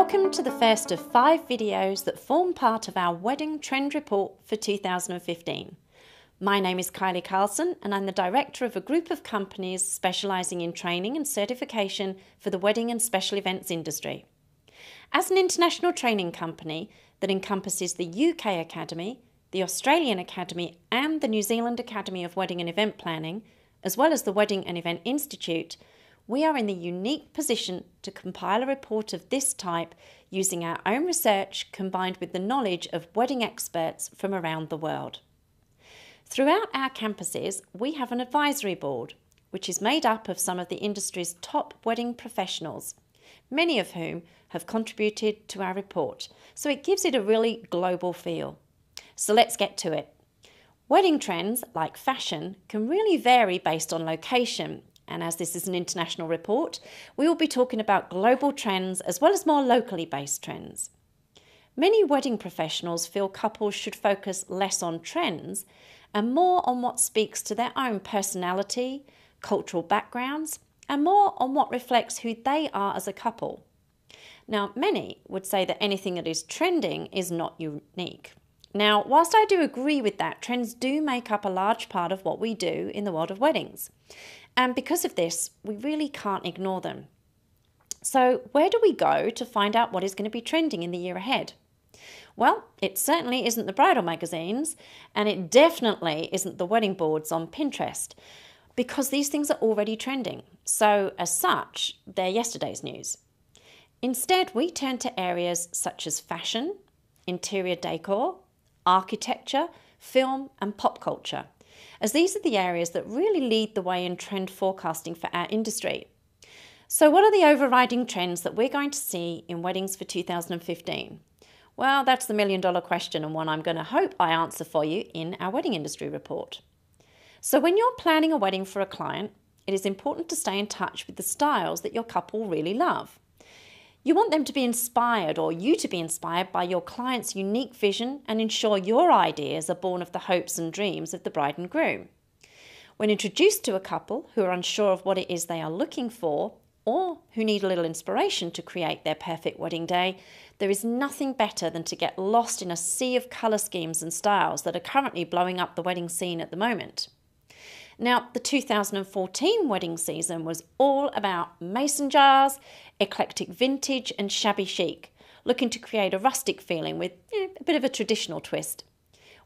Welcome to the first of 5 videos that form part of our Wedding Trend Report for 2015. My name is Kylie Carlson and I'm the director of a group of companies specialising in training and certification for the wedding and special events industry. As an international training company that encompasses the UK Academy, the Australian Academy and the New Zealand Academy of Wedding and Event Planning, as well as the Wedding and Event Institute, we are in the unique position to compile a report of this type using our own research combined with the knowledge of wedding experts from around the world. Throughout our campuses, we have an advisory board, which is made up of some of the industry's top wedding professionals, many of whom have contributed to our report, so it gives it a really global feel. So let's get to it. Wedding trends, like fashion, can really vary based on location. And as this is an international report, we will be talking about global trends as well as more locally based trends. Many wedding professionals feel couples should focus less on trends and more on what speaks to their own personality, cultural backgrounds, and more on what reflects who they are as a couple. Now, many would say that anything that is trending is not unique. Now, whilst I do agree with that, trends do make up a large part of what we do in the world of weddings. And because of this, we really can't ignore them. So where do we go to find out what is going to be trending in the year ahead? Well, it certainly isn't the bridal magazines, and it definitely isn't the wedding boards on Pinterest, because these things are already trending. So as such, they're yesterday's news. Instead, we turn to areas such as fashion, interior decor, architecture, film, and pop culture, as these are the areas that really lead the way in trend forecasting for our industry. So what are the overriding trends that we're going to see in weddings for 2015? Well, that's the million-dollar question, and one I'm going to hope I answer for you in our wedding industry report. So when you're planning a wedding for a client, it is important to stay in touch with the styles that your couple really love. You want them to be inspired, or you to be inspired, by your client's unique vision and ensure your ideas are born of the hopes and dreams of the bride and groom. When introduced to a couple who are unsure of what it is they are looking for, or who need a little inspiration to create their perfect wedding day, there is nothing better than to get lost in a sea of colour schemes and styles that are currently blowing up the wedding scene at the moment. Now, the 2014 wedding season was all about mason jars, eclectic vintage and shabby chic, looking to create a rustic feeling with a bit of a traditional twist.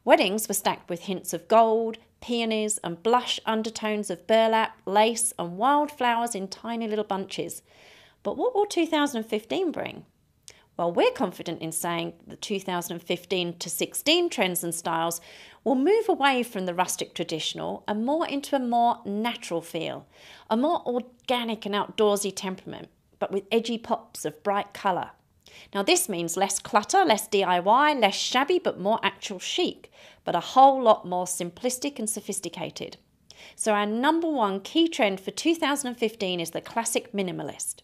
Weddings were stacked with hints of gold, peonies and blush undertones of burlap, lace and wildflowers in tiny little bunches. But what will 2015 bring? Well, we're confident in saying the 2015 to 16 trends and styles will move away from the rustic traditional and more into a more natural feel, a more organic and outdoorsy temperament, but with edgy pops of bright colour. Now this means less clutter, less DIY, less shabby but more actual chic, but a whole lot more simplistic and sophisticated. So our number one key trend for 2015 is the classic minimalist.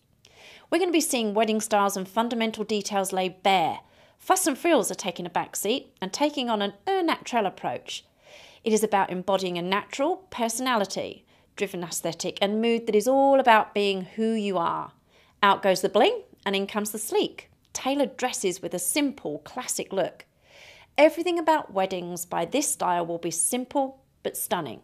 We're going to be seeing wedding styles and fundamental details laid bare. Fuss and frills are taking a back seat and taking on an natural approach. It is about embodying a natural, personality-driven aesthetic and mood that is all about being who you are. Out goes the bling and in comes the sleek, tailored dresses with a simple, classic look. Everything about weddings by this style will be simple but stunning.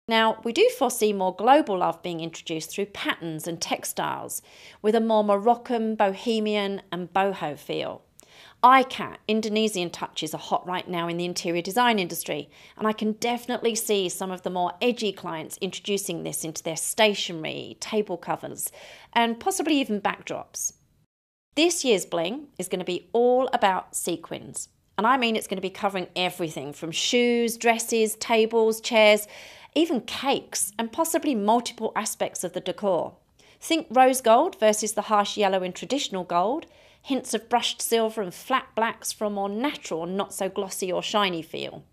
Now, we do foresee more global love being introduced through patterns and textiles, with a more Moroccan, bohemian and boho feel. ICAT, Indonesian touches, are hot right now in the interior design industry, and I can definitely see some of the more edgy clients introducing this into their stationery, table covers, and possibly even backdrops. This year's bling is going to be all about sequins, and I mean it's going to be covering everything from shoes, dresses, tables, chairs, even cakes, and possibly multiple aspects of the decor. Think rose gold versus the harsh yellow in traditional gold, hints of brushed silver and flat blacks for a more natural and not so glossy or shiny feel.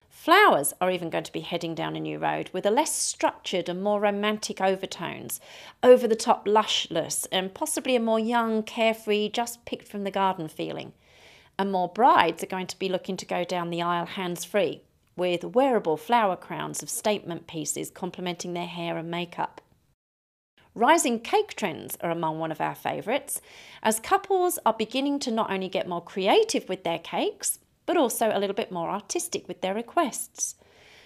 Flowers are even going to be heading down a new road with a less structured and more romantic overtones, over-the-top lushness, and possibly a more young, carefree, just picked from the garden feeling. And more brides are going to be looking to go down the aisle hands-free, with wearable flower crowns of statement pieces complementing their hair and makeup. Rising cake trends are among one of our favourites, as couples are beginning to not only get more creative with their cakes, but also a little bit more artistic with their requests.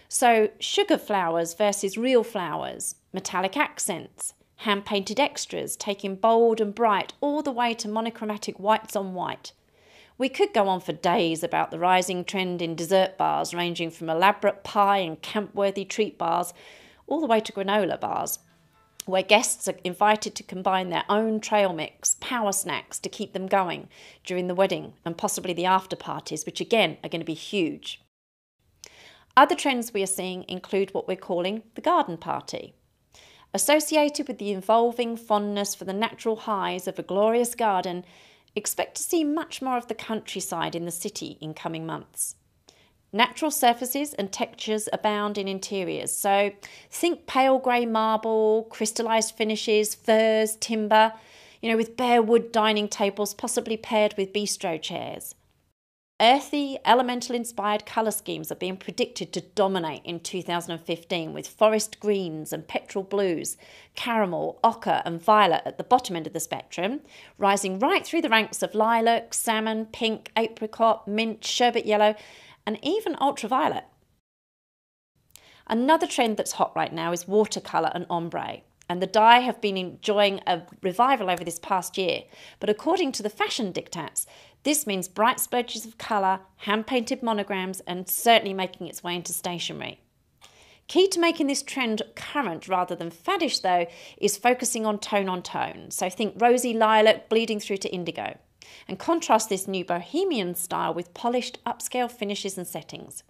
So sugar flowers versus real flowers, metallic accents, hand-painted extras, taking bold and bright all the way to monochromatic whites on white. We could go on for days about the rising trend in dessert bars, ranging from elaborate pie and camp-worthy treat bars all the way to granola bars, where guests are invited to combine their own trail mix, power snacks to keep them going during the wedding and possibly the after parties, which again are going to be huge. Other trends we are seeing include what we're calling the garden party. Associated with the evolving fondness for the natural highs of a glorious garden, expect to see much more of the countryside in the city in coming months. Natural surfaces and textures abound in interiors, so think pale grey marble, crystallised finishes, furs, timber, with bare wood dining tables possibly paired with bistro chairs. Earthy, elemental-inspired colour schemes are being predicted to dominate in 2015, with forest greens and petrol blues, caramel, ochre and violet at the bottom end of the spectrum, rising right through the ranks of lilac, salmon, pink, apricot, mint, sherbet yellow, and even ultraviolet. Another trend that's hot right now is watercolour and ombre, and the dye have been enjoying a revival over this past year. But according to the fashion diktats, this means bright splodges of colour, hand-painted monograms, and certainly making its way into stationery. Key to making this trend current rather than faddish, though, is focusing on tone. So think rosy lilac bleeding through to indigo, and contrast this new bohemian style with polished upscale finishes and settings.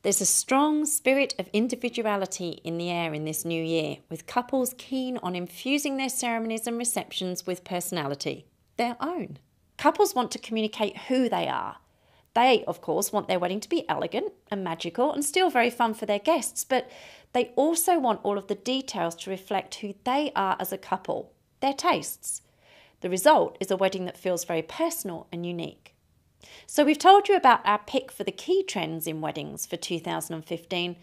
There's a strong spirit of individuality in the air in this new year, with couples keen on infusing their ceremonies and receptions with personality, their own. Couples want to communicate who they are. They, of course, want their wedding to be elegant and magical and still very fun for their guests, but they also want all of the details to reflect who they are as a couple, their tastes. The result is a wedding that feels very personal and unique. So we've told you about our pick for the key trends in weddings for 2015,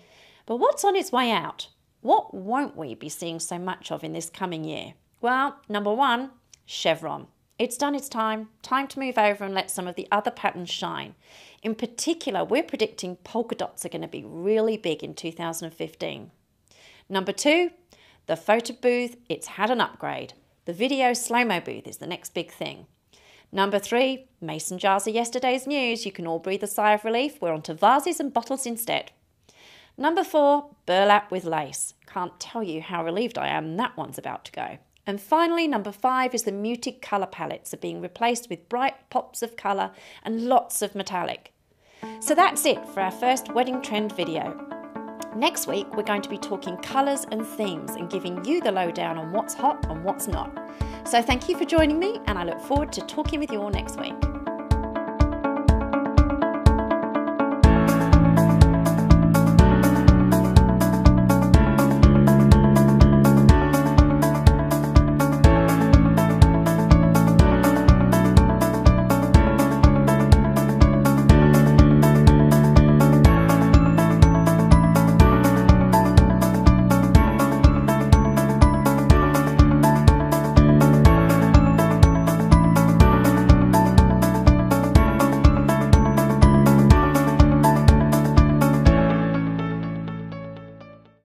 but what's on its way out? What won't we be seeing so much of in this coming year? Well, number one, chevron. It's done its time to move over and let some of the other patterns shine. In particular, we're predicting polka dots are going to be really big in 2015. Number two, the photo booth, it's had an upgrade. The video slow-mo booth is the next big thing. Number three, mason jars are yesterday's news. You can all breathe a sigh of relief. We're onto vases and bottles instead. Number four, burlap with lace. Can't tell you how relieved I am that one's about to go. And finally, number five is the muted colour palettes are being replaced with bright pops of colour and lots of metallic. So that's it for our first wedding trend video. Next week, we're going to be talking colours and themes and giving you the lowdown on what's hot and what's not. So thank you for joining me, and I look forward to talking with you all next week.